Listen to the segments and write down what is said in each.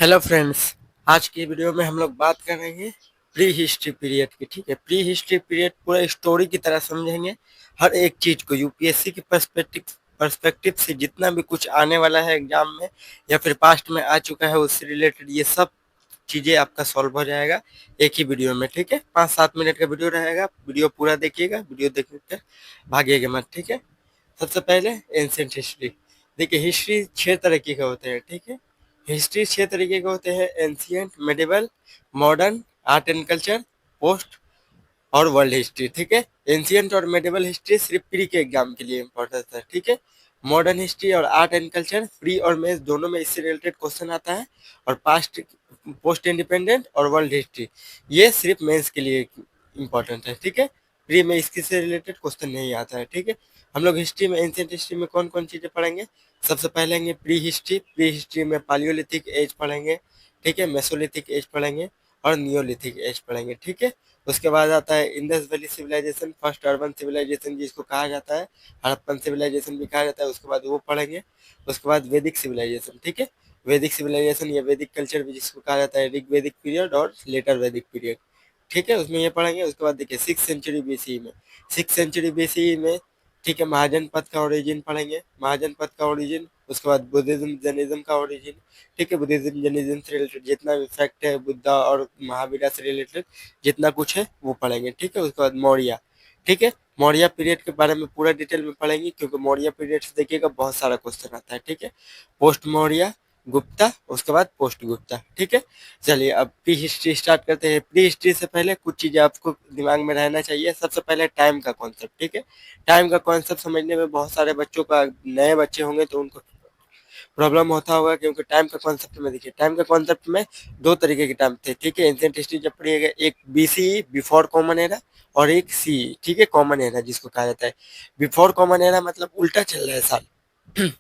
Hello friends, आज की video में हम लोग बात कर रहे हैं प्री हिस्ट्री पीरियड की। ठीक है, प्री हिस्ट्री पीरियड पूरा स्टोरी की तरह समझेंगे। हर एक चीज को यूपीएससी के पर्सपेक्टिव से जितना भी कुछ आने वाला है एग्जाम में या फिर पास्ट में आ चुका है उससे रिलेटेड ये सब चीजें आपका सॉल्व हो जाएगा एक ही वीडियो में। ठीक है, 5-7 मिनट का वीडियो रहेगा, वीडियो पूरा देखिएगा, वीडियो देख कर भागिएगा मत। ठीक है, सबसे पहले एंशियंट हिस्ट्री। देखिए, हिस्ट्री 6 तरह के होते हैं। ठीक है, हिस्ट्री 6 तरीके के होते हैं: ancient, medieval, modern, art and culture, post और वर्ल्ड हिस्ट्री। ठीक है, एंशियंट और मेडिवल हिस्ट्री सिर्फ प्री के एग्जाम के लिए इम्पोर्टेंट है। ठीक है, मॉडर्न हिस्ट्री और आर्ट एंड कल्चर प्री और मेंस दोनों में इससे रिलेटेड क्वेश्चन आता है। और पास्ट, पोस्ट इंडिपेंडेंट और वर्ल्ड हिस्ट्री ये सिर्फ मेंस के लिए इम्पोर्टेंट है। ठीक है, प्री में इसके से रिलेटेड क्वेश्चन नहीं आता है। ठीक है, हम लोग हिस्ट्री में, एंशियंट हिस्ट्री में कौन कौन चीजें पढ़ेंगे। सबसे पहले लेंगे प्री हिस्ट्री। प्री हिस्ट्री में पालियोलिथिक एज पढ़ेंगे। ठीक है, मेसोलिथिक एज पढ़ेंगे और नियोलिथिक एज पढ़ेंगे। ठीक है, उसके बाद आता है Indus Valley Civilisation, first urban civilisation जिसको कहा जाता है, हड़प्पन सिविलाइजेशन भी कहा जाता है, उसके बाद वो पढ़ेंगे। उसके बाद वैदिक सिविलाइजेशन। ठीक है, वैदिक सिविलाइजेशन या वैदिक कल्चर भी जिसको कहा जाता है, ऋग्वैदिक पीरियड और लेटर वैदिक पीरियड। ठीक है, उसमें ये पढ़ेंगे। उसके बाद देखिए 6th सेंचुरी बीसी में, 6th सेंचुरी बीसी में, ठीक है, महाजनपद का ओरिजिन पढ़ेंगे, महाजनपद का ओरिजिन। उसके बाद बुद्धिज्म जैनिज्म का ओरिजिन। ठीक है, बुद्धिज्म जैनिज्म से रिलेटेड जितना भी फैक्ट है, बुद्धा और महावीरा से रिलेटेड जितना कुछ है वो पढ़ेंगे। ठीक है, उसके बाद मौर्य। ठीक है, मौर्य पीरियड के बारे में पूरा डिटेल में पढ़ेंगे क्योंकि मौर्य पीरियड से देखिएगा बहुत सारा क्वेश्चन आता है। ठीक है, पोस्ट मौर्य, गुप्ता, उसके बाद पोस्ट गुप्ता। ठीक है, चलिए अब प्री हिस्ट्री स्टार्ट करते हैं। प्री हिस्ट्री से पहले कुछ चीजें आपको दिमाग में रहना चाहिए। सबसे पहले टाइम का कॉन्सेप्ट। ठीक है, टाइम का कॉन्सेप्ट समझने में बहुत सारे बच्चों का, नए बच्चे होंगे तो उनको प्रॉब्लम होता होगा क्योंकि टाइम का कॉन्सेप्ट में देखिए, टाइम का कॉन्सेप्ट में 2 तरीके के टाइम थे। ठीक है, एंशियंट हिस्ट्री जब पढ़िएगा, एक बीसीई बिफोर कॉमन एरा और एक सी, ठीक है, कॉमन एरा जिसको कहा जाता है। बिफोर कॉमन एरा मतलब उल्टा चल रहा है साल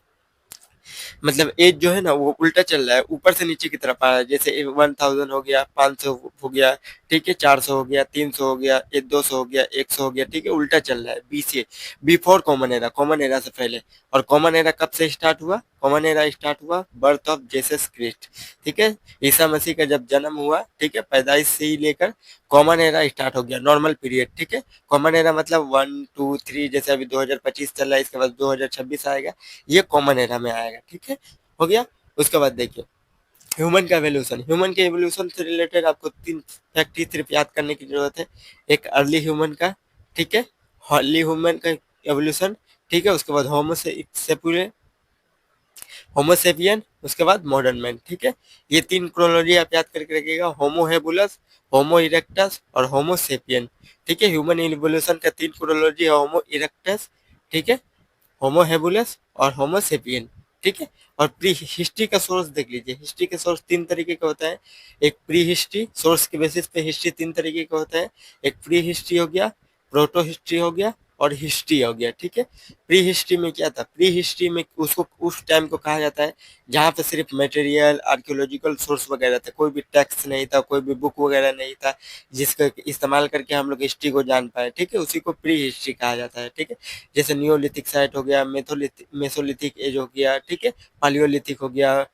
मतलब एज जो है ना वो उल्टा चल रहा है, ऊपर से नीचे की तरफ आ रहा है। जैसे 1000 हो गया, 500 हो गया, ठीक है, 400 हो गया, 300 हो गया, 200 हो गया, 100 हो गया। ठीक है, उल्टा चल रहा है BCA, before common era, common era से पहले। और कॉमन एरा कब से स्टार्ट हुआ? कॉमन एरा स्टार्ट हुआ बर्थ ऑफ जीसस क्राइस्ट। ठीक है, ईसा मसीह का जब जन्म हुआ, ठीक है, पैदाइश से ही लेकर कॉमन एरा स्टार्ट हो गया, नॉर्मल पीरियड। ठीक है, कॉमन एरा मतलब 1 2 3, जैसे अभी 2025 चल रहा है, इसके बाद 2026 आएगा, ये कॉमन एरा में आएगा। ठीक है, हो गया। उसके बाद देखिए ह्यूमन का एवोल्यूशन। ह्यूमन के एवोल्यूशन से रिलेटेड आपको 3 फैक्ट ही सिर्फ याद करने की जरूरत है। एक अर्ली ह्यूमन का, ठीक है, अर्ली ह्यूमन का एवोल्यूशन, ठीक है, उसके बाद होमोसेपियन, उसके बाद मॉडर्न मैन। ठीक है, ये 3 क्रोनोलॉजी आप याद करके रखिएगा, होमो हेबुलस, होमो इरेक्टस और होमोसेपियन। ठीक है, ह्यूमन इवोल्यूशन का 3 क्रोनोलॉजी है, होमो इरेक्टस, ठीक है, होमो हेबुलस और होमो सेपियन। ठीक है, और प्री हिस्ट्री का सोर्स देख लीजिए। हिस्ट्री के सोर्स 3 तरीके का होता है। एक प्री हिस्ट्री, सोर्स के बेसिस पे हिस्ट्री 3 तरीके का होता है। एक प्री हिस्ट्री हो गया, प्रोटो हिस्ट्री हो गया और हिस्ट्री हो गया। ठीक है, प्री हिस्ट्री में क्या था? प्री हिस्ट्री में उसको, उस टाइम को कहा जाता है जहाँ पे सिर्फ मटेरियल, आर्कियोलॉजिकल सोर्स वगैरह था, कोई भी टेक्स्ट नहीं था, कोई भी बुक वगैरह नहीं था जिसका इस्तेमाल करके हम लोग हिस्ट्री को जान पाए। ठीक है, उसी को प्री हिस्ट्री कहा जाता है। ठीक है, जैसे नियोलिथिक साइट हो गया, मेसोलिथिक एज हो गया, ठीक है, पालियोलिथिक हो गया।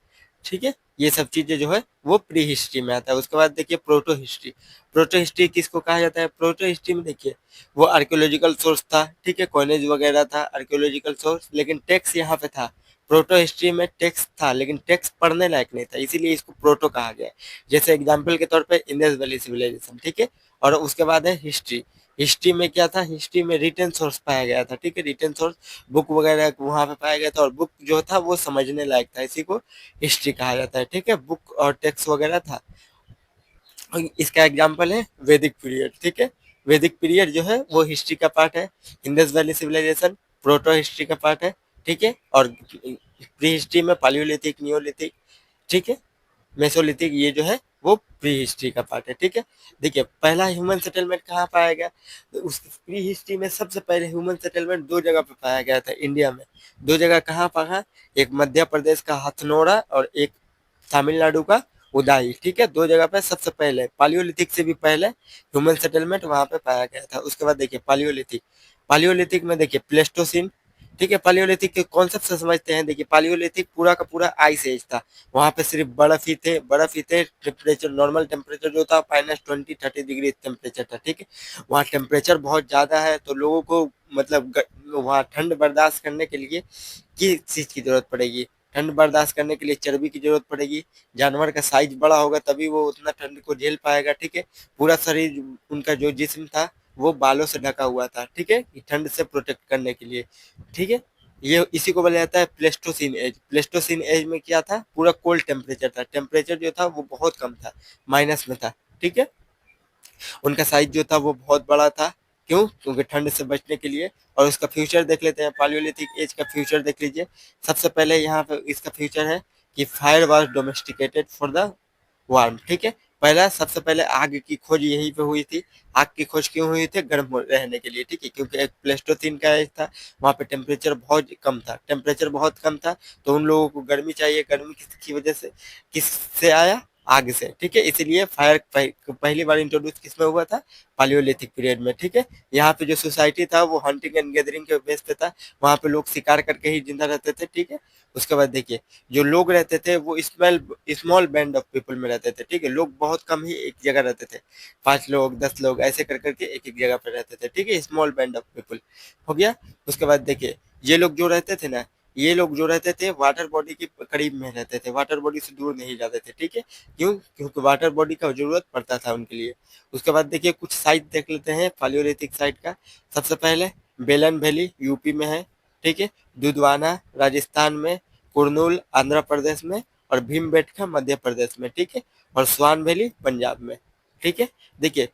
ठीक है, ये सब चीजें जो है वो प्री हिस्ट्री में आता है। उसके बाद देखिए प्रोटो हिस्ट्री। प्रोटो हिस्ट्री किसको कहा जाता है? प्रोटो हिस्ट्री में देखिए वो आर्कियोलॉजिकल सोर्स था, ठीक है, कॉइनेज वगैरह था, आर्कियोलॉजिकल सोर्स, लेकिन टेक्स्ट यहाँ पे था। प्रोटो हिस्ट्री में टेक्स्ट था लेकिन टेक्स्ट पढ़ने लायक नहीं था, इसीलिए इसको प्रोटो कहा गया है। जैसे एग्जाम्पल के तौर पे इंडस वैली सिविलाइजेशन। ठीक है, और उसके बाद है हिस्ट्री। हिस्ट्री में क्या था? हिस्ट्री में रिटन सोर्स पाया गया था। ठीक है, रिटन सोर्स, बुक वगैरह वहां पे पाया गया था और बुक जो था वो समझने लायक था, इसी को हिस्ट्री कहा जाता है। ठीक है, बुक और टेक्स्ट वगैरह था। और इसका एग्जाम्पल है वैदिक पीरियड। ठीक है, वैदिक पीरियड जो है वो हिस्ट्री का पार्ट है। Indus Valley Civilisation proto history का पार्ट है। ठीक है, और प्री हिस्ट्री में पालियोलिथिक, नियोलिथिक, ठीक है, मेसोलिथिक, ये जो है वो प्री हिस्ट्री का पार्ट है। ठीक है, देखिए पहला ह्यूमन सेटलमेंट कहाँ पाया गया? तो उस प्री हिस्ट्री में सबसे पहले ह्यूमन सेटलमेंट 2 जगह पे पाया गया था इंडिया में। 2 जगह कहाँ पाया? एक मध्य प्रदेश का हथनोरा और एक तमिलनाडु का उदाई। ठीक है, 2 जगह पे सबसे पहले, पालियोलिथिक से भी पहले ह्यूमन सेटलमेंट वहां पे पाया गया था। उसके बाद देखिए पालियोलिथिक। पालियोलिथिक में देखिए प्लेस्टोसिन, ठीक है। पालियोलिथिक के कॉन्सेप्ट से समझते हैं। देखिए पालियोलिथिक पूरा का पूरा आइस एज था, वहां पे सिर्फ बर्फ ही थे। टेम्परेचर नॉर्मल टेम्परेचर जो था -20-30 डिग्री टेम्परेचर था। ठीक है, वहाँ टेम्परेचर बहुत ज्यादा है तो लोगों को मतलब वहाँ ठंड बर्दाश्त करने के लिए किस चीज की जरूरत पड़ेगी, ठंड बर्दाश्त करने के लिए चर्बी की जरूरत पड़ेगी। जानवर का साइज बड़ा होगा तभी वो उतना ठंड को झेल पाएगा। ठीक है, पूरा शरीर उनका जो जिस्म था वो बालों से ढका हुआ था। ठीक है, ठंड से प्रोटेक्ट करने के लिए। ठीक है, ये इसी को बोला जाता है प्लेस्टोसिन एज। प्लेस्टोसिन एज में क्या था, पूरा कोल्ड टेम्परेचर था, टेम्परेचर जो था वो बहुत कम था, माइनस में था। ठीक है, उनका साइज जो था वो बहुत बड़ा था। क्यों? क्योंकि ठंड से बचने के लिए। और उसका फ्यूचर देख लेते हैं, पालियोलिथिक एज का फ्यूचर देख लीजिए। सबसे पहले यहाँ पे इसका फ्यूचर है कि fire was domesticated for the warm. ठीक है, पहला सबसे पहले आग की खोज यहीं पे हुई थी। आग की खोज क्यों हुई थी? गर्म रहने के लिए। ठीक है, क्योंकि एक प्लेस्टोसिन का एज था, वहाँ पे टेम्परेचर बहुत कम था, टेम्परेचर बहुत कम था तो उन लोगों को गर्मी चाहिए। गर्मी किसकी वजह से, किससे आया? आग से। ठीक है, इसीलिए फायर पहली बार इंट्रोड्यूस किसमें हुआ था? पालियोलिथिक पीरियड में। ठीक है, यहाँ पे जो सोसाइटी था वो हंटिंग एंड गैदरिंग के बेस पे था, वहाँ पे लोग शिकार करके ही जिंदा रहते थे। ठीक है, उसके बाद देखिए जो लोग रहते थे वो स्मॉल बैंड ऑफ पीपल में रहते थे। ठीक है, लोग बहुत कम ही एक जगह रहते थे, 5 लोग 10 लोग ऐसे कर करके एक एक जगह पे रहते थे। ठीक है, स्मॉल बैंड ऑफ पीपल हो गया। उसके बाद देखिए ये लोग जो रहते थे ना, ये लोग जो रहते थे वाटर बॉडी के करीब में रहते थे, वाटर बॉडी से दूर नहीं जाते थे। ठीक है, क्यों? क्योंकि वाटर बॉडी का जरूरत पड़ता था उनके लिए। उसके बाद देखिए कुछ साइट देख लेते हैं पालियोलिथिक साइट का। सबसे पहले बेलन वैली यूपी में है। ठीक है, दुधवाना राजस्थान में, कुरनूल आंध्र प्रदेश में, और भीमबेटका मध्य प्रदेश में। ठीक है, और स्वान वैली पंजाब में। ठीक है, देखिए